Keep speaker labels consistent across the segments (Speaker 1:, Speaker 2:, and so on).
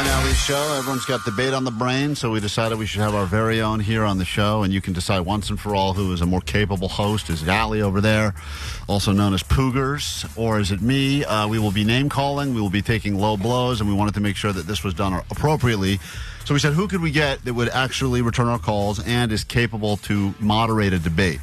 Speaker 1: Klein and Ally show. Everyone's got debate on the brain, so we decided we should have our very own here on the show, and you can decide once and for all who is a more capable host. Is it Ally over there, also known as Poogers, or is it me? We will be name-calling, we will be taking low blows, and we wanted to make sure that this was done appropriately. So we said, who could we get that would actually return our calls and is capable to moderate a debate?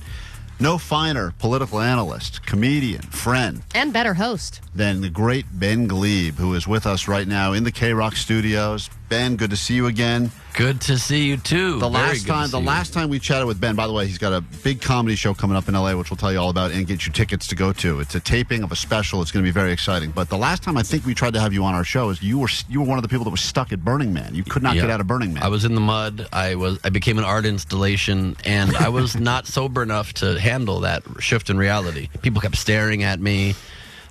Speaker 1: No finer political analyst, comedian, friend.
Speaker 2: And better host.
Speaker 1: Than the great Ben Gleib, who is with us right now in the KROQ studios. Ben, good to see you again.
Speaker 3: Good to see you, too.
Speaker 1: The last time we chatted with Ben, by the way, he's got a big comedy show coming up in L.A., which we'll tell you all about and get you tickets to go to. It's a taping of a special. It's going to be very exciting. But the last time I think we tried to have you on our show is you were one of the people that was stuck at Burning Man. You could not get out of Burning Man.
Speaker 3: I was in the mud. I became an art installation, and I was not sober enough to handle that shift in reality. People kept staring at me.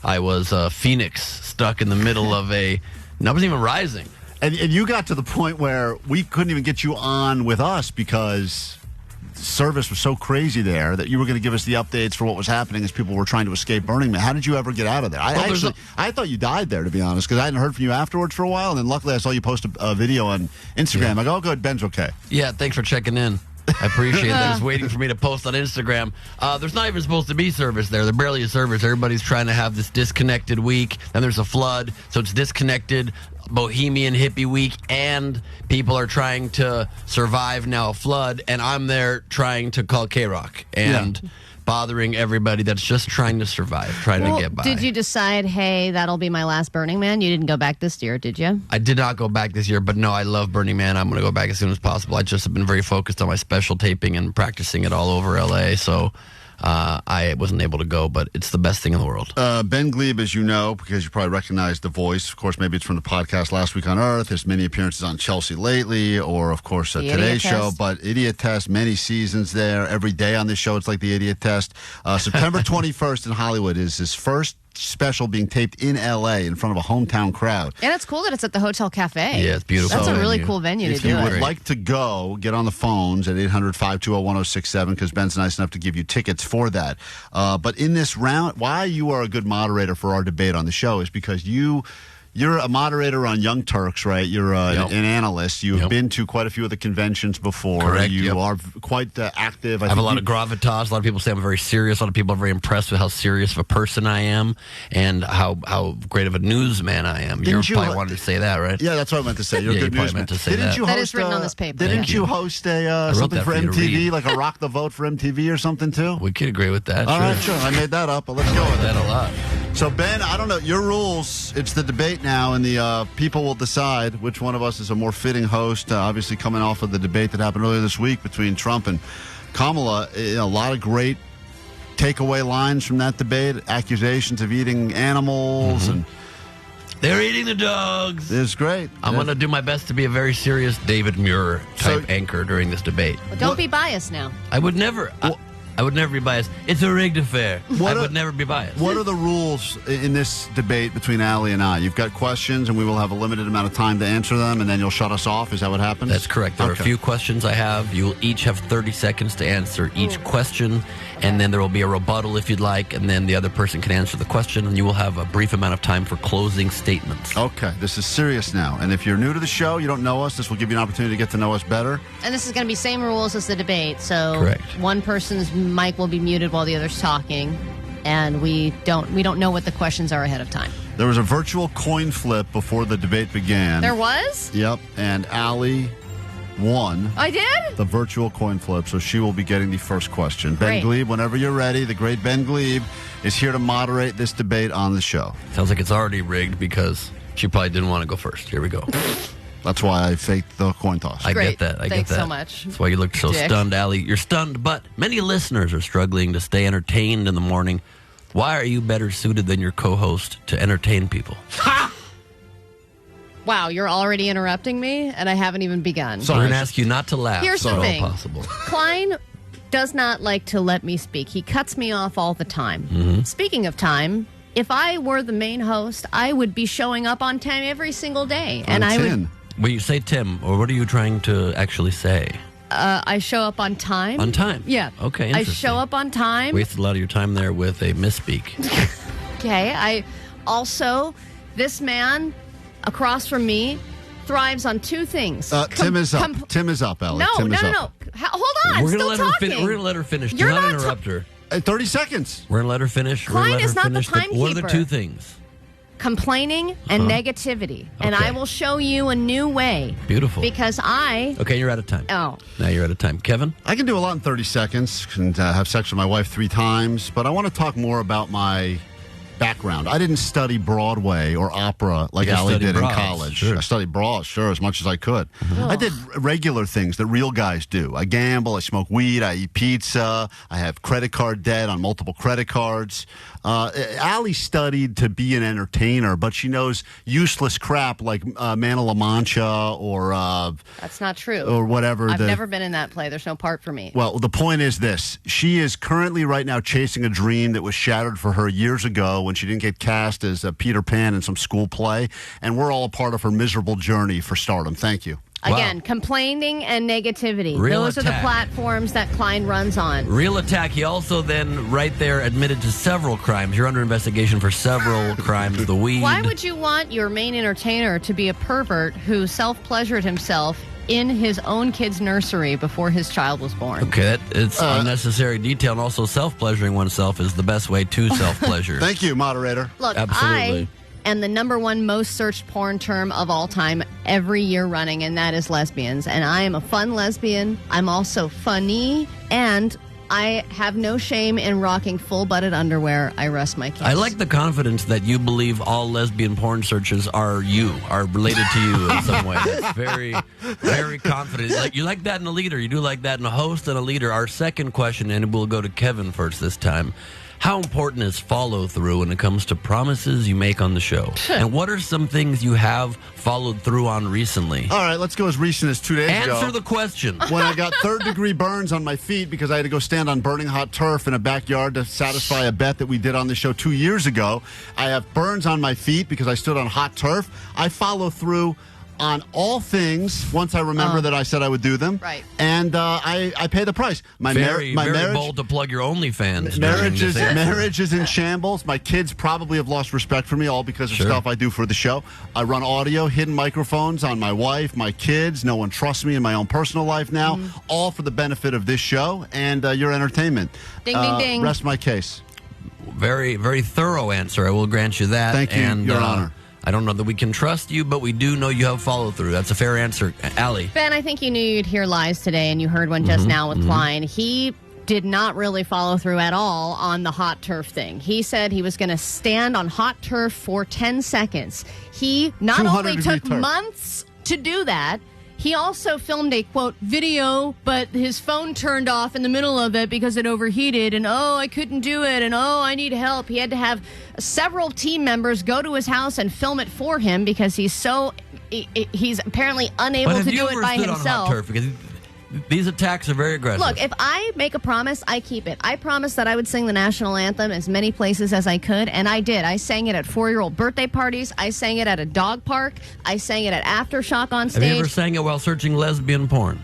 Speaker 3: I was a phoenix stuck in the middle of I wasn't even rising.
Speaker 1: And you got to the point where we couldn't even get you on with us because service was so crazy there that you were going to give us the updates for what was happening as people were trying to escape Burning Man. How did you ever get out of there? I thought you died there, to be honest, because I hadn't heard from you afterwards for a while, and then luckily I saw you post a video on Instagram. Yeah. I go, oh, good, Ben's okay.
Speaker 3: Yeah, thanks for checking in. I appreciate that. Just waiting for me to post on Instagram. There's not even supposed to be service there. There's barely a service. Everybody's trying to have this disconnected week. Then there's a flood, so it's disconnected, bohemian hippie week, and people are trying to survive now a flood, and I'm there trying to call KROQ and bothering everybody that's just trying to survive, trying to get by.
Speaker 2: Did you decide, hey, that'll be my last Burning Man? You didn't go back this year, did you?
Speaker 3: I did not go back this year, but no, I love Burning Man. I'm going to go back as soon as possible. I just have been very focused on my special taping and practicing it all over L.A., so I wasn't able to go, but it's the best thing in the world.
Speaker 1: Ben Gleib, as you know, because you probably recognize the voice. Of course, maybe it's from the podcast Last Week on Earth. There's many appearances on Chelsea Lately, or, of course, Today's Show. But Idiot Test, many seasons there. Every day on this show, it's like the Idiot Test. September 21st in Hollywood is his first special being taped in L.A. in front of a hometown crowd.
Speaker 2: And it's cool that it's at the Hotel Cafe.
Speaker 3: Yeah, it's beautiful.
Speaker 2: That's a really cool venue to do it.
Speaker 1: If you would like to go, get on the phones at 800-520-1067 because Ben's nice enough to give you tickets for that. But in this round, why you are a good moderator for our debate on the show is because you're a moderator on Young Turks, right? You're an analyst. You've been to quite a few of the conventions before.
Speaker 3: Correct.
Speaker 1: You are quite active.
Speaker 3: I have a lot of gravitas. A lot of people say I'm very serious. A lot of people are very impressed with how serious of a person I am and how great of a newsman I am. You probably wanted to say that, right?
Speaker 1: Yeah, that's what I meant to say. You're a good newsman.
Speaker 3: Meant to say that.
Speaker 2: That is written on this paper.
Speaker 1: Didn't you host something for MTV, like a Rock the Vote for MTV or something, too?
Speaker 3: We could agree with that.
Speaker 1: All right, sure. I made that up, but let's go with
Speaker 3: that a lot.
Speaker 1: So, Ben, I don't know. Your rules, it's the debate now, and the people will decide which one of us is a more fitting host, obviously coming off of the debate that happened earlier this week between Trump and Kamala. A lot of great takeaway lines from that debate, accusations of eating animals. And
Speaker 3: they're eating the dogs.
Speaker 1: It's great.
Speaker 3: I'm going to do my best to be a very serious David Muir-type anchor during this debate.
Speaker 2: Well, don't be biased now.
Speaker 3: I would never... I would never be biased. It's a rigged affair. I would never be biased.
Speaker 1: What are the rules in this debate between Ally and I? You've got questions, and we will have a limited amount of time to answer them, and then you'll shut us off. Is that what happens?
Speaker 3: That's correct. There are a few questions I have. You'll each have 30 seconds to answer each question, and then there will be a rebuttal if you'd like, and then the other person can answer the question, and you will have a brief amount of time for closing statements.
Speaker 1: Okay. This is serious now. And if you're new to the show, you don't know us, this will give you an opportunity to get to know us better.
Speaker 2: And this is going to be same rules as the debate. So
Speaker 3: correct.
Speaker 2: One person's mic will be muted while the other's talking, and we don't know what the questions are ahead of time.
Speaker 1: There was a virtual coin flip before the debate began.
Speaker 2: There was?
Speaker 1: Yep, and Ally won.
Speaker 2: I did?
Speaker 1: The virtual coin flip, so she will be getting the first question. Ben Gleib, whenever you're ready, the great Ben Gleib is here to moderate this debate on the show.
Speaker 3: Sounds like it's already rigged because she probably didn't want to go first. Here we go.
Speaker 1: That's why I faked the coin toss.
Speaker 3: I get that.
Speaker 2: Thanks so much.
Speaker 3: That's why you looked so stunned, Ally. You're stunned, but many listeners are struggling to stay entertained in the morning. Why are you better suited than your co-host to entertain people?
Speaker 2: Ha! Wow, you're already interrupting me, and I haven't even begun.
Speaker 3: So I'm going to ask you not to laugh.
Speaker 2: Here's the thing.
Speaker 3: Possible.
Speaker 2: Klein does not like to let me speak. He cuts me off all the time.
Speaker 3: Mm-hmm.
Speaker 2: Speaking of time, if I were the main host, I would be showing up on time every single day.
Speaker 1: And I would...
Speaker 3: Well, you say Tim, or what are you trying to actually say?
Speaker 2: I show up on time.
Speaker 3: On time?
Speaker 2: Yeah.
Speaker 3: Okay,
Speaker 2: I show up on time.
Speaker 3: Wasted a lot of your time there with a misspeak.
Speaker 2: Okay. I also, this man across from me thrives on two things.
Speaker 1: Tim is up. Tim is up, Ellie.
Speaker 2: No,
Speaker 1: Tim
Speaker 2: no,
Speaker 1: is
Speaker 2: no,
Speaker 1: up.
Speaker 2: no. Hold on.
Speaker 3: We're
Speaker 2: Still
Speaker 3: gonna let
Speaker 2: talking.
Speaker 3: her we're gonna let her finish.
Speaker 2: You're
Speaker 3: Do not
Speaker 2: not
Speaker 3: interrupt her.
Speaker 1: 30 seconds.
Speaker 3: We're gonna let her finish.
Speaker 2: Klein
Speaker 3: We're gonna let
Speaker 2: is
Speaker 3: her
Speaker 2: not the
Speaker 3: finish. What are the
Speaker 2: timekeeper.
Speaker 3: two things?
Speaker 2: Complaining and negativity. And
Speaker 3: Okay.
Speaker 2: I will show you a new way.
Speaker 3: Beautiful.
Speaker 2: Because
Speaker 3: Okay, you're out of time.
Speaker 2: Oh.
Speaker 3: Now you're out of time. Kevin?
Speaker 1: I can do a lot in 30 seconds and have sex with my wife 3 times, but I want to talk more about my background. I didn't study Broadway or opera like
Speaker 3: You
Speaker 1: Allie
Speaker 3: studied
Speaker 1: did in
Speaker 3: bras,
Speaker 1: college.
Speaker 3: sure.
Speaker 1: I studied bras, sure, as much as I could. I did regular things that real guys do. I gamble, I smoke weed, I eat pizza, I have credit card debt on multiple credit cards. Allie studied to be an entertainer, but she knows useless crap like Man of La Mancha or
Speaker 2: That's not true.
Speaker 1: or whatever.
Speaker 2: I've never been in that play. There's no part for me.
Speaker 1: Well, the point is this. She is currently right now chasing a dream that was shattered for her years ago when she didn't get cast as Peter Pan in some school play, and we're all a part of her miserable journey for stardom. Thank you.
Speaker 2: Again, complaining and negativity.
Speaker 3: Real
Speaker 2: Those are the
Speaker 3: attack.
Speaker 2: platforms that Klein runs on.
Speaker 3: Real attack. He also then, right there, admitted to several crimes. You're under investigation for several crimes. The weed.
Speaker 2: Why would you want your main entertainer to be a pervert who self-pleasured himself in his own kid's nursery before his child was born?
Speaker 3: Okay, it's unnecessary detail, and also self-pleasuring oneself is the best way to self-pleasure.
Speaker 1: Thank you, moderator.
Speaker 2: Look,
Speaker 3: Absolutely.
Speaker 2: I am the #1 most searched porn term of all time every year running, and that is lesbians. And I am a fun lesbian. I'm also funny, and I have no shame in rocking full-butted underwear. I rest my case.
Speaker 3: I like the confidence that you believe all lesbian porn searches are related to you in some way. That's very, very confident. You like that in a leader. You do like that in a host and a leader. Our second question, and we'll go to Kevin first this time. How important is follow-through when it comes to promises you make on the show? And what are some things you have followed through on recently?
Speaker 1: All right, let's go as recent as 2 days ago.
Speaker 3: Answer the question.
Speaker 1: When I got third-degree burns on my feet because I had to go stand on burning hot turf in a backyard to satisfy a bet that we did on the show 2 years ago. I have burns on my feet because I stood on hot turf. I follow through on all things once I remember that I said I would do them.
Speaker 2: Right.
Speaker 1: And I pay the price. My
Speaker 3: Very
Speaker 1: marriage,
Speaker 3: bold to plug your OnlyFans.
Speaker 1: marriage is in shambles. My kids probably have lost respect for me, all because of stuff I do for the show. I run audio, hidden microphones on my wife, my kids. No one trusts me in my own personal life now. All for the benefit of this show and your entertainment.
Speaker 2: Ding, ding, ding.
Speaker 1: Rest my case.
Speaker 3: Very, very thorough answer. I will grant you that.
Speaker 1: Thank you,
Speaker 3: and,
Speaker 1: Your Honor.
Speaker 3: I don't know that we can trust you, but we do know you have follow-through. That's a fair answer. Allie.
Speaker 2: Ben, I think you knew you'd hear lies today, and you heard one just now with Klein. He did not really follow through at all on the hot turf thing. He said he was going to stand on hot turf for 10 seconds. He not only
Speaker 1: 200-degree
Speaker 2: took
Speaker 1: turf.
Speaker 2: months to do that, he also filmed a, quote, video, but his phone turned off in the middle of it because it overheated, and I couldn't do it, and I need help. He had to have several team members go to his house and film it for him because he's apparently unable
Speaker 3: But have
Speaker 2: to
Speaker 3: you
Speaker 2: do
Speaker 3: ever
Speaker 2: it by
Speaker 3: stood on
Speaker 2: himself.
Speaker 3: hot turf? Because these attacks are very aggressive.
Speaker 2: Look, if I make a promise, I keep it. I promised that I would sing the national anthem as many places as I could, and I did. I sang it at 4-year-old birthday parties. I sang it at a dog park. I sang it at Aftershock on stage.
Speaker 3: Have you ever sang it while searching lesbian porn?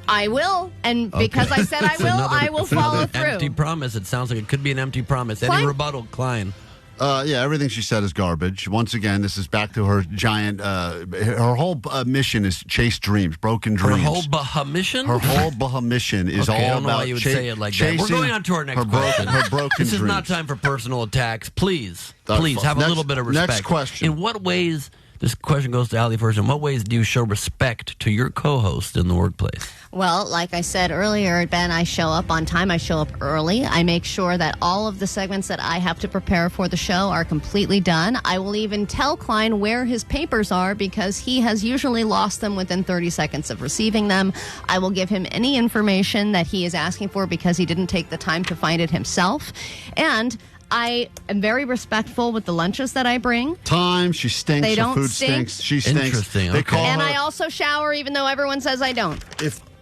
Speaker 2: I will, and because I said I will follow through.
Speaker 3: Empty promise. It sounds like it could be an empty promise.
Speaker 2: Klein?
Speaker 3: Any rebuttal, Klein?
Speaker 1: Yeah, everything she said is garbage. Once again, this is back to her giant. Her whole mission is chase dreams, broken
Speaker 3: Her
Speaker 1: dreams.
Speaker 3: whole Baha mission?
Speaker 1: Her whole Baha mission is
Speaker 3: Okay, I
Speaker 1: all
Speaker 3: don't know
Speaker 1: about
Speaker 3: why you would say it like that. We're
Speaker 1: chasing
Speaker 3: going on to our next
Speaker 1: her
Speaker 3: question.
Speaker 1: Her broken
Speaker 3: This is
Speaker 1: dreams.
Speaker 3: not time for personal attacks. Please,
Speaker 1: That's
Speaker 3: please
Speaker 1: fine.
Speaker 3: have a
Speaker 1: Next-
Speaker 3: little bit of respect.
Speaker 1: next question.
Speaker 3: In what ways, this question goes to Allie first, in what ways do you show respect to your co-host in the workplace?
Speaker 2: Well, like I said earlier, Ben, I show up on time. I show up early. I make sure that all of the segments that I have to prepare for the show are completely done. I will even tell Klein where his papers are because he has usually lost them within 30 seconds of receiving them. I will give him any information that he is asking for because he didn't take the time to find it himself. And I am very respectful with the lunches that I bring.
Speaker 1: Time, she stinks.
Speaker 2: They
Speaker 1: Her
Speaker 2: don't
Speaker 1: food
Speaker 2: stink.
Speaker 1: stinks. She stinks.
Speaker 3: Interesting,
Speaker 1: They
Speaker 3: okay.
Speaker 1: call
Speaker 2: And
Speaker 1: her,
Speaker 2: I also shower even though everyone says I don't.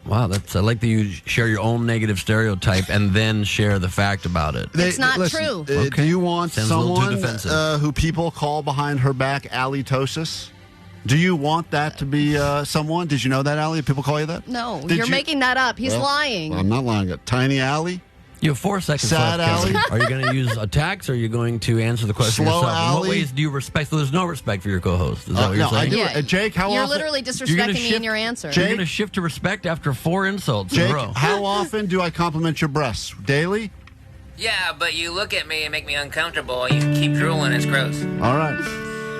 Speaker 3: Wow, I like that you share your own negative stereotype and then share the fact about it.
Speaker 2: It's not true.
Speaker 1: Do
Speaker 3: Okay.
Speaker 1: you want
Speaker 3: Sounds a little too
Speaker 1: someone
Speaker 3: defensive.
Speaker 1: who people call behind her back Allitosis? Do you want that to be someone? Did you know that, Allie? People call you that?
Speaker 2: No,
Speaker 1: Did
Speaker 2: you're
Speaker 1: you-
Speaker 2: making that up. He's
Speaker 1: Well,
Speaker 2: lying.
Speaker 1: I'm not lying. Tiny Allie?
Speaker 3: You have 4 seconds
Speaker 1: Sad
Speaker 3: left, Kevin.
Speaker 1: Ally.
Speaker 3: Are you going to use attacks, or are you going to answer the question
Speaker 1: Slow
Speaker 3: yourself? In what
Speaker 1: Ally.
Speaker 3: ways do you respect? So there's no respect for your co-host. Is that what you're
Speaker 1: no, I
Speaker 3: saying?
Speaker 1: do.
Speaker 2: Yeah.
Speaker 1: Jake, how
Speaker 2: You're
Speaker 1: often?
Speaker 2: literally
Speaker 3: You're
Speaker 2: disrespecting
Speaker 3: gonna
Speaker 2: me in your answer.
Speaker 3: You're
Speaker 1: Jake-
Speaker 3: going to shift to respect after 4 insults in a
Speaker 1: Jake,
Speaker 3: row.
Speaker 1: how often do I compliment your breasts? Daily?
Speaker 4: Yeah, but you look at me and make me uncomfortable. You keep drooling. It's gross.
Speaker 1: All right.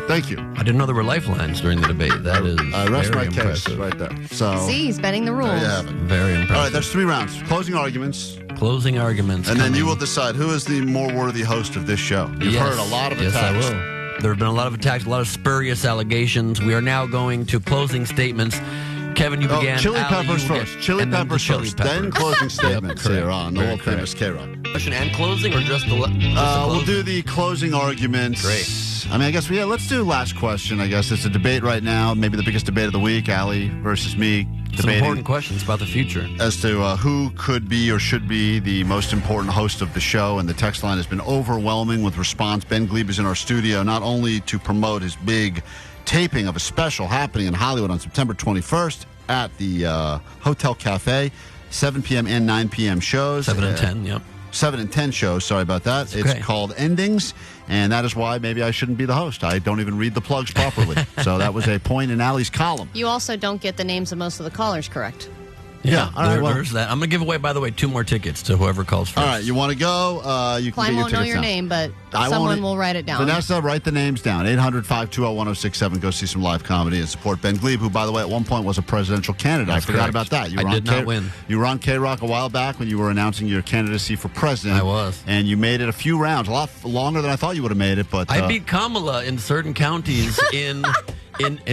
Speaker 1: Thank you.
Speaker 3: I didn't know there were lifelines during the debate. That is
Speaker 1: I rest
Speaker 3: very
Speaker 1: my case
Speaker 3: impressive.
Speaker 1: right there. So,
Speaker 2: See, he's bending the rules.
Speaker 1: there you have it.
Speaker 3: Very impressive.
Speaker 1: All right, there's 3 rounds. Closing arguments.
Speaker 3: Closing arguments.
Speaker 1: And then
Speaker 3: coming.
Speaker 1: you will decide who is the more worthy host of this show. You've
Speaker 3: Yes.
Speaker 1: heard a lot of
Speaker 3: Yes, I
Speaker 1: attacks.
Speaker 3: will. There have been a lot of attacks, a lot of spurious allegations. We are now going to closing statements. Kevin, you began.
Speaker 1: Chili
Speaker 3: Ally,
Speaker 1: peppers
Speaker 3: you will
Speaker 1: first.
Speaker 3: get-
Speaker 1: Chili
Speaker 3: and then
Speaker 1: peppers
Speaker 3: the chili
Speaker 1: first.
Speaker 3: peppers.
Speaker 1: Then closing statements
Speaker 3: correct.
Speaker 1: here on the
Speaker 3: Very
Speaker 1: world famous
Speaker 3: correct.
Speaker 1: KROQ.
Speaker 3: Question and closing, or just the?
Speaker 1: We'll
Speaker 3: closing?
Speaker 1: do the closing arguments.
Speaker 3: Great.
Speaker 1: I mean, I guess let's do last question. I guess it's a debate right now, maybe the biggest debate of the week. Ally versus me
Speaker 3: Some
Speaker 1: debating
Speaker 3: important questions about the future.
Speaker 1: as to who could be or should be the most important host of the show. And the text line has been overwhelming with response. Ben Gleib is in our studio not only to promote his big taping of a special happening in Hollywood on September 21st at the Hotel Cafe, 7 p.m. and 9 p.m. shows.
Speaker 3: 7 and 10. Yep.
Speaker 1: 7 and 10 shows, sorry about that.
Speaker 3: okay.
Speaker 1: It's called Endings, and that is why maybe I shouldn't be the host. I don't even read the plugs properly. So that was a point in Allie's column.
Speaker 2: You also don't get the names of most of the callers correct.
Speaker 1: Yeah, all right, well-
Speaker 3: there's that. I'm going to give away, by the way, 2 more tickets to whoever calls first.
Speaker 1: All right, you want to go? You can
Speaker 2: Klein
Speaker 1: get your
Speaker 2: won't know
Speaker 1: tickets
Speaker 2: your
Speaker 1: now.
Speaker 2: name, but
Speaker 1: I
Speaker 2: someone
Speaker 1: won't-
Speaker 2: will write it down.
Speaker 1: Vanessa, write the names down. 800-520-1067. Go see some live comedy and support Ben Gleib, who, by the way, at one point was a presidential candidate.
Speaker 3: That's
Speaker 1: I forgot
Speaker 3: correct.
Speaker 1: about that.
Speaker 3: I
Speaker 1: were
Speaker 3: did
Speaker 1: on
Speaker 3: not win.
Speaker 1: You were on KROQ a while back when you were announcing your candidacy for president.
Speaker 3: I was.
Speaker 1: And you made it a few rounds, a lot longer than I thought you would have made it. But
Speaker 3: I beat Kamala in certain counties in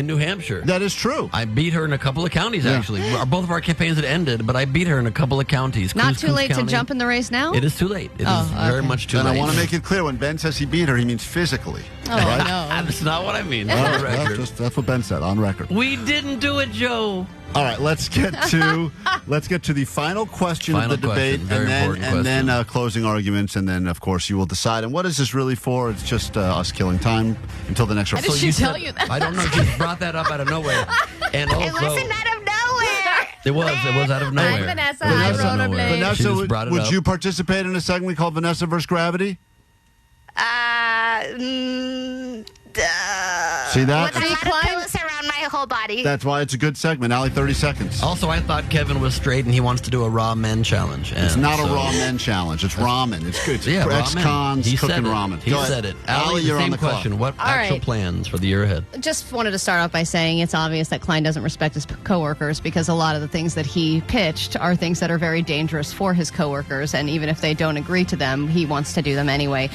Speaker 3: New Hampshire.
Speaker 1: that is true.
Speaker 3: I beat her in a couple of counties, actually. Both of our campaigns had ended, but I beat her in a couple of counties.
Speaker 2: Not
Speaker 3: Coos
Speaker 2: too late
Speaker 3: County.
Speaker 2: to jump in the race now?
Speaker 3: It is too late. It is
Speaker 2: Oh,
Speaker 3: very
Speaker 2: okay.
Speaker 3: much too
Speaker 1: And
Speaker 3: late.
Speaker 1: I want to make it clear, when Ben says he beat her, he means physically.
Speaker 2: Oh,
Speaker 1: right?
Speaker 2: no.
Speaker 3: That's not what I mean.
Speaker 1: Well,
Speaker 3: On the
Speaker 1: well,
Speaker 3: record.
Speaker 1: that's what Ben said on record.
Speaker 3: We didn't do it, Joe.
Speaker 1: All right, let's get to the final question
Speaker 3: Final
Speaker 1: of the debate,
Speaker 3: question, very important
Speaker 1: and then
Speaker 3: question.
Speaker 1: closing arguments, and then of course you will decide. And what is this really for? It's just us killing time until the next.
Speaker 2: How did she tell you that?
Speaker 3: I don't know. She brought that up out of nowhere, and also
Speaker 2: It wasn't out of nowhere.
Speaker 3: it was out of nowhere.
Speaker 2: I'm Vanessa.
Speaker 3: It was
Speaker 2: I
Speaker 3: out of
Speaker 2: rollerblade.
Speaker 3: nowhere. She
Speaker 1: Vanessa,
Speaker 3: just brought it
Speaker 1: would
Speaker 3: up.
Speaker 1: you participate in a segment called Vanessa vs. Gravity? See that?
Speaker 2: See, Klein,
Speaker 5: around my whole body.
Speaker 1: That's why it's a good segment. Allie, 30 seconds.
Speaker 3: Also, I thought Kevin was straight, and he wants to do a raw men challenge.
Speaker 1: It's
Speaker 3: and
Speaker 1: not a
Speaker 3: so-
Speaker 1: raw men challenge. It's ramen. It's good. It's
Speaker 3: Yeah, raw men.
Speaker 1: ex-cons
Speaker 3: He
Speaker 1: cooking
Speaker 3: said it.
Speaker 1: ramen.
Speaker 3: He
Speaker 1: Go
Speaker 3: said
Speaker 1: ahead.
Speaker 3: it. Allie,
Speaker 1: you're
Speaker 3: the
Speaker 1: on
Speaker 3: same
Speaker 1: the clock.
Speaker 3: question. What
Speaker 2: All
Speaker 3: actual
Speaker 2: right.
Speaker 3: plans for the year ahead?
Speaker 2: just wanted to start off by saying it's obvious that Klein doesn't respect his coworkers because a lot of the things that he pitched are things that are very dangerous for his coworkers, and even if they don't agree to them, he wants to do them anyway.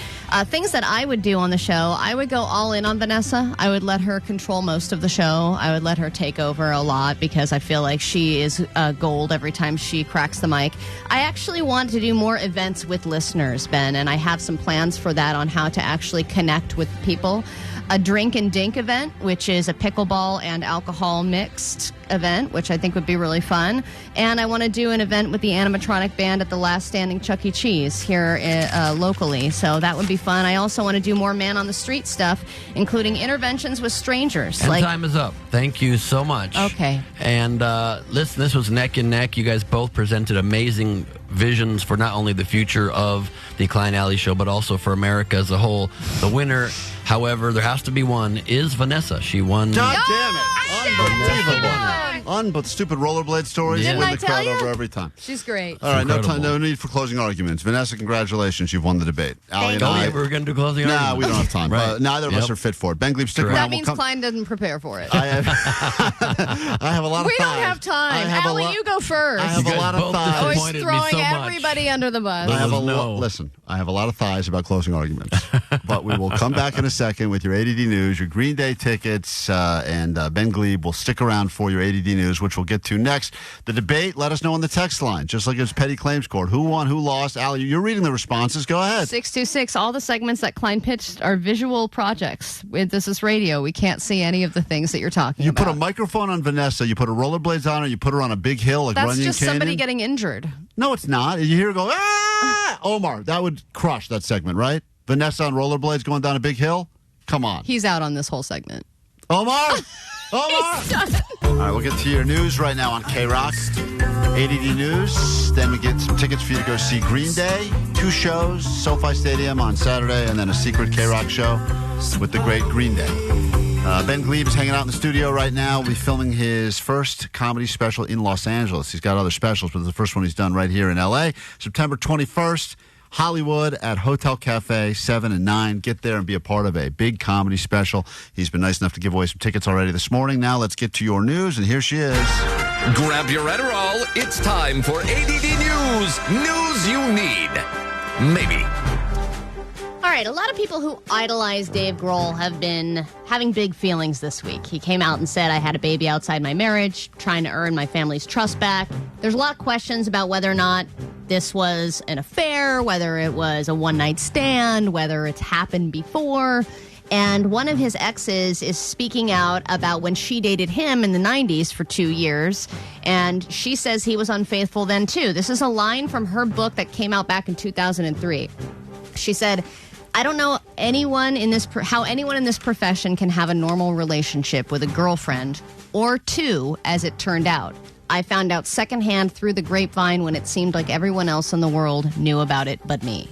Speaker 2: Things that I would do on the show, I would go all in on Vanessa. I would let her control most of the show. I would let her take over a lot because I feel like she is gold every time she cracks the mic. I actually want to do more events with listeners, Ben, and I have some plans for that on how to actually connect with people. A drink and dink event, which is a pickleball and alcohol mixed event, which I think would be really fun. And I want to do an event with the animatronic band at the last standing Chuck E. Cheese here locally. So that would be fun. I also want to do more man on the street stuff, including interventions with strangers.
Speaker 3: And time is up. Thank you so much.
Speaker 2: Okay.
Speaker 3: And listen, this was neck and neck. You guys both presented amazing visions for not only the future of the Klein Alley show, but also for America as a whole. The winner, however, there has to be one, is Vanessa. She won.
Speaker 1: God damn it. Unbelievable.
Speaker 2: Unbelievable.
Speaker 1: But stupid rollerblade stories
Speaker 3: Didn't
Speaker 1: win
Speaker 2: I
Speaker 1: the
Speaker 2: tell
Speaker 1: crowd
Speaker 2: you?
Speaker 1: over every time.
Speaker 2: She's great.
Speaker 1: All right,
Speaker 3: incredible.
Speaker 1: no need for closing arguments. Vanessa, congratulations. You've won the debate. Allie and
Speaker 3: Oh,
Speaker 1: I.
Speaker 3: yeah, we're going to do closing
Speaker 1: Nah,
Speaker 3: arguments.
Speaker 1: we don't have time.
Speaker 3: Right.
Speaker 1: Neither of us
Speaker 3: Yep.
Speaker 1: are fit for it. Ben Gleib, stick
Speaker 3: Correct.
Speaker 1: around.
Speaker 2: That
Speaker 1: We'll
Speaker 2: means
Speaker 1: come-
Speaker 2: Klein doesn't prepare for it.
Speaker 1: I have a lot of
Speaker 2: We don't
Speaker 1: thighs.
Speaker 2: have time.
Speaker 1: I have a
Speaker 2: Allie,
Speaker 1: lot-
Speaker 2: you go first.
Speaker 1: I have
Speaker 3: You
Speaker 1: a
Speaker 3: guys
Speaker 1: lot of
Speaker 3: both
Speaker 1: thighs.
Speaker 2: Always
Speaker 3: disappointed me
Speaker 2: throwing
Speaker 3: so much.
Speaker 2: everybody under the bus.
Speaker 1: I have a
Speaker 3: No.
Speaker 1: listen. I have a lot of thighs about closing arguments, but we will come back in a second with your ADD news, your Green Day tickets, and Ben Gleib will stick around for your ADD news, which we'll get to next. The debate. Let us know on the text line, just like it's petty claims court. Who won? Who lost? Allie, you're reading the responses. Go ahead.
Speaker 2: 626. All the segments that Klein pitched are visual projects. This is radio. We can't see any of the things that you're talking
Speaker 1: You
Speaker 2: about.
Speaker 1: put a microphone on Vanessa. You put her rollerblades on her. You put her on a big hill like
Speaker 2: That's
Speaker 1: Runyon
Speaker 2: just
Speaker 1: Canyon.
Speaker 2: somebody getting injured.
Speaker 1: No, it's not. You hear her go, ah! Omar, that would crush that segment, right? Vanessa on rollerblades going down a big hill? Come on.
Speaker 2: He's out on this whole segment.
Speaker 1: Omar? Omar! All right, we'll get to your news right now on KROQ. ADD News. Then we get some tickets for you to go see Green Day. 2 shows, SoFi Stadium on Saturday, and then a secret KROQ show with the great Green Day. Ben Gleib is hanging out in the studio right now. We'll be filming his first comedy special in Los Angeles. He's got other specials, but the first one he's done right here in L.A. September 21st, Hollywood at Hotel Cafe, 7 and 9. Get there and be a part of a big comedy special. He's been nice enough to give away some tickets already this morning. Now let's get to your news, and here she is.
Speaker 5: Grab your Adderall. It's time for ADD News. News you need. Maybe.
Speaker 2: All right, a lot of people who idolize Dave Grohl have been having big feelings this week. He came out and said, I had a baby outside my marriage, trying to earn my family's trust back. There's a lot of questions about whether or not this was an affair, whether it was a one-night stand, whether it's happened before. And one of his exes is speaking out about when she dated him in the 90s for 2 years. And she says he was unfaithful then, too. This is a line from her book that came out back in 2003. She said, I don't know anyone in this how anyone in this profession can have a normal relationship with a girlfriend, or 2, as it turned out. I found out secondhand through the grapevine when it seemed like everyone else in the world knew about it but me.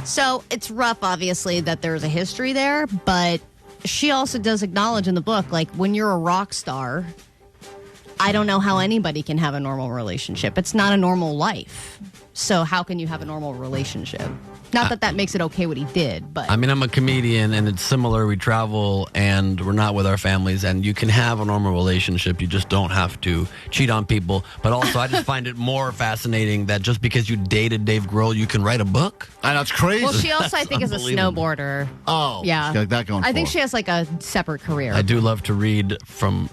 Speaker 2: So it's rough, obviously, that there's a history there, but she also does acknowledge in the book, like, when you're a rock star, I don't know how anybody can have a normal relationship. It's not a normal life. So how can you have a normal relationship? Not that that makes it okay what he did, but...
Speaker 3: I mean, I'm a comedian, and it's similar. We travel, and we're not with our families, and you can have a normal relationship. You just don't have to cheat on people. But also, I just find it more fascinating that just because you dated Dave Grohl, you can write a book.
Speaker 1: I know, it's crazy.
Speaker 2: Well, she also, I think, is a snowboarder.
Speaker 1: Oh,
Speaker 2: yeah.
Speaker 1: she's got that going
Speaker 2: I think
Speaker 1: for
Speaker 2: she has, like, a separate career.
Speaker 3: I do love to read from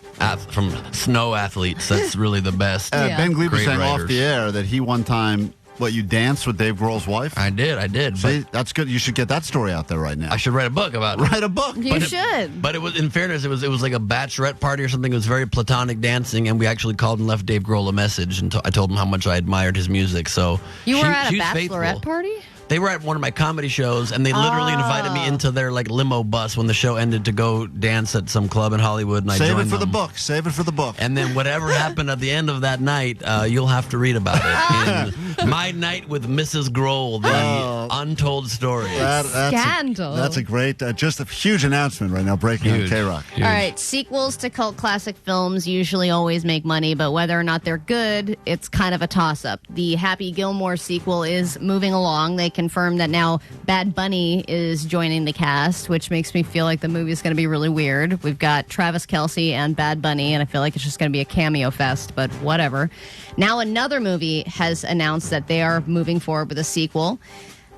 Speaker 3: snow athletes. That's really the best.
Speaker 1: Ben Gleib was
Speaker 3: Great
Speaker 1: saying off
Speaker 3: writers.
Speaker 1: the air that he one time... What, you danced with Dave Grohl's wife?
Speaker 3: I did.
Speaker 1: See, that's good. You should get that story out there right now.
Speaker 3: I should write a book about it.
Speaker 1: Write a book.
Speaker 2: You should.
Speaker 3: But it was, in fairness, it was like a bachelorette party or something. It was very platonic dancing, and we actually called and left Dave Grohl a message, and I told him how much I admired his music. So
Speaker 2: You were at a
Speaker 3: she's
Speaker 2: bachelorette
Speaker 3: faithful.
Speaker 2: party?
Speaker 3: They were at one of my comedy shows, and they literally invited me into their like limo bus when the show ended to go dance at some club in Hollywood, and I
Speaker 1: Save
Speaker 3: joined
Speaker 1: it for
Speaker 3: them.
Speaker 1: the book. Save it for the book.
Speaker 3: And then whatever happened at the end of that night, you'll have to read about it in My Night with Mrs. Grohl, the untold story.
Speaker 2: Scandal.
Speaker 1: That's a great, just a huge announcement right now, breaking on
Speaker 3: Huge.
Speaker 1: KROQ.
Speaker 3: Huge.
Speaker 2: All right, sequels to cult classic films usually always make money, but whether or not they're good, it's kind of a toss-up. The Happy Gilmore sequel is moving along. They confirmed that now Bad Bunny is joining the cast, which makes me feel like the movie is going to be really weird. We've got Travis Kelce and Bad Bunny, and I feel like it's just going to be a cameo fest, but whatever. Now another movie has announced that they are moving forward with a sequel.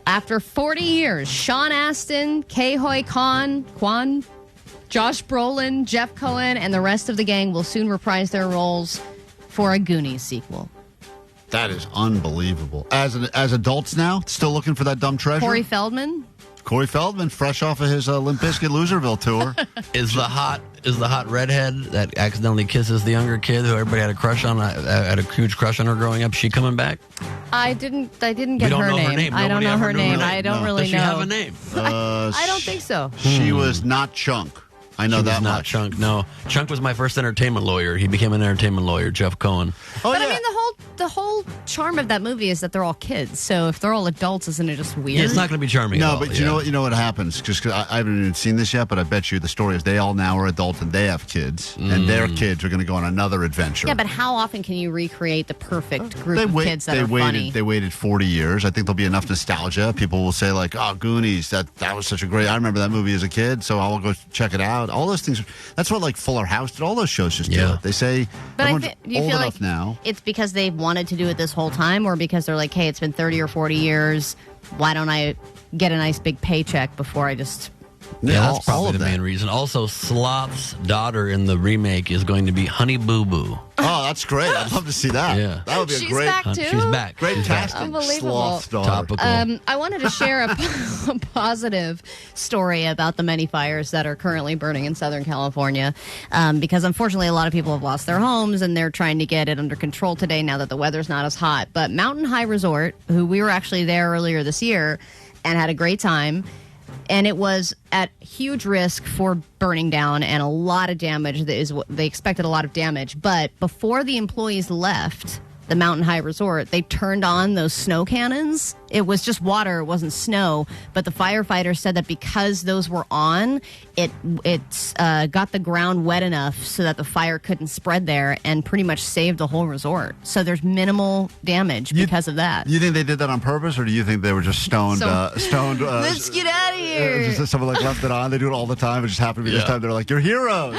Speaker 2: After 40 years, Sean Astin, Ke-Huy Quan, Josh Brolin, Jeff Cohen, and the rest of the gang will soon reprise their roles for a Goonies sequel.
Speaker 1: That is unbelievable. As adults now, still looking for that dumb treasure?
Speaker 2: Corey Feldman?
Speaker 1: Corey Feldman, fresh off of his Limp Bizkit Loserville tour.
Speaker 3: Is the hot redhead that accidentally kisses the younger kid who everybody had a crush on, had a huge crush on her growing up? She coming back?
Speaker 2: I didn't get
Speaker 3: We don't
Speaker 2: her
Speaker 3: know
Speaker 2: name.
Speaker 3: her name.
Speaker 2: I don't
Speaker 3: Nobody
Speaker 2: know
Speaker 3: ever
Speaker 2: her
Speaker 3: knew
Speaker 2: name.
Speaker 3: her name.
Speaker 2: I don't
Speaker 1: No.
Speaker 2: really
Speaker 3: Does she
Speaker 2: know.
Speaker 3: have a name?
Speaker 2: I don't think so.
Speaker 1: She was not Chunk. I know
Speaker 3: She
Speaker 1: that
Speaker 3: was not
Speaker 1: much.
Speaker 3: Chunk. No, Chunk was my first entertainment lawyer. He became an entertainment lawyer, Jeff Cohen.
Speaker 1: Oh,
Speaker 2: But
Speaker 1: yeah.
Speaker 2: I mean, the whole charm of that movie is that they're all kids. So if they're all adults, isn't it just weird?
Speaker 3: Yeah, it's not going to be charming.
Speaker 1: No,
Speaker 3: at all,
Speaker 1: but
Speaker 3: yeah.
Speaker 1: you know what happens? Just 'cause I haven't even seen this yet, but I bet you the story is they all now are adults and they have kids, and their kids are going to go on another adventure.
Speaker 2: Yeah, but how often can you recreate the perfect group of kids that are
Speaker 1: waited,
Speaker 2: funny?
Speaker 1: They waited 40 years. I think there'll be enough nostalgia. People will say like, "Oh, Goonies, that was such a great. I remember that movie as a kid, so I'll go check it out." All those things. That's what like Fuller House did. All those shows just do
Speaker 3: Yeah.
Speaker 1: it. They say
Speaker 2: But
Speaker 1: everyone's
Speaker 2: do you
Speaker 1: old
Speaker 2: feel
Speaker 1: enough
Speaker 2: like
Speaker 1: now.
Speaker 2: it's because they've wanted to do it this whole time, or because they're like, hey, it's been 30 or 40 years. Why don't I get a nice big paycheck before I just...
Speaker 3: Yeah,
Speaker 1: all
Speaker 3: that's probably
Speaker 1: of
Speaker 3: the
Speaker 1: that.
Speaker 3: main reason. Also, Sloth's daughter in the remake is going to be Honey Boo Boo.
Speaker 1: Oh, that's great. I'd love to see that.
Speaker 3: Yeah.
Speaker 1: That would be a
Speaker 2: She's
Speaker 1: great,
Speaker 2: back too?
Speaker 3: She's back.
Speaker 1: great
Speaker 3: She's back.
Speaker 1: casting.
Speaker 2: Unbelievable.
Speaker 1: Sloth's daughter.
Speaker 3: Topical.
Speaker 2: I wanted to share a positive story about the many fires that are currently burning in Southern California, because unfortunately a lot of people have lost their homes and they're trying to get it under control today now that the weather's not as hot. But Mountain High Resort, who we were actually there earlier this year and had a great time, And it was at huge risk for burning down and a lot of damage. They expected a lot of damage. But before the employees left the Mountain High Resort, they turned on those snow cannons. It was just water, it wasn't snow. But the firefighters said that because those were on, it got the ground wet enough so that the fire couldn't spread there and pretty much saved the whole resort. So there's minimal damage because of that.
Speaker 1: You think they did that on purpose, or do you think they were just stoned?
Speaker 2: Let's get out of here.
Speaker 1: Just someone left it on. They do it all the time. It just happened to be this time. They're like, you're heroes.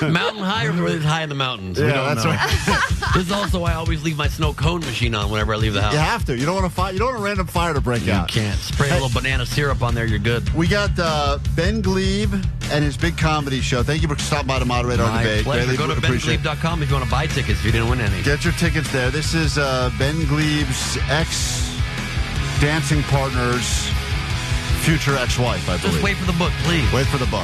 Speaker 3: Mountain high or really high in the mountains?
Speaker 1: Yeah, that's right.
Speaker 3: This is also why I always leave my snow cone machine on whenever I leave the house.
Speaker 1: You have to. You don't want to fight. You don't want a random fire to break out.
Speaker 3: You can't. Spray a little banana syrup on there, you're good.
Speaker 1: We got Ben Gleib and his big comedy show. Thank you for stopping by to moderate our debate.
Speaker 3: Pleasure. Go to bengleib.com if you want to buy tickets if you didn't win any.
Speaker 1: Get your tickets there. This is Ben Gleib's ex-dancing partner's future ex-wife, I believe.
Speaker 3: Just wait for the book, please.
Speaker 1: Wait for the book.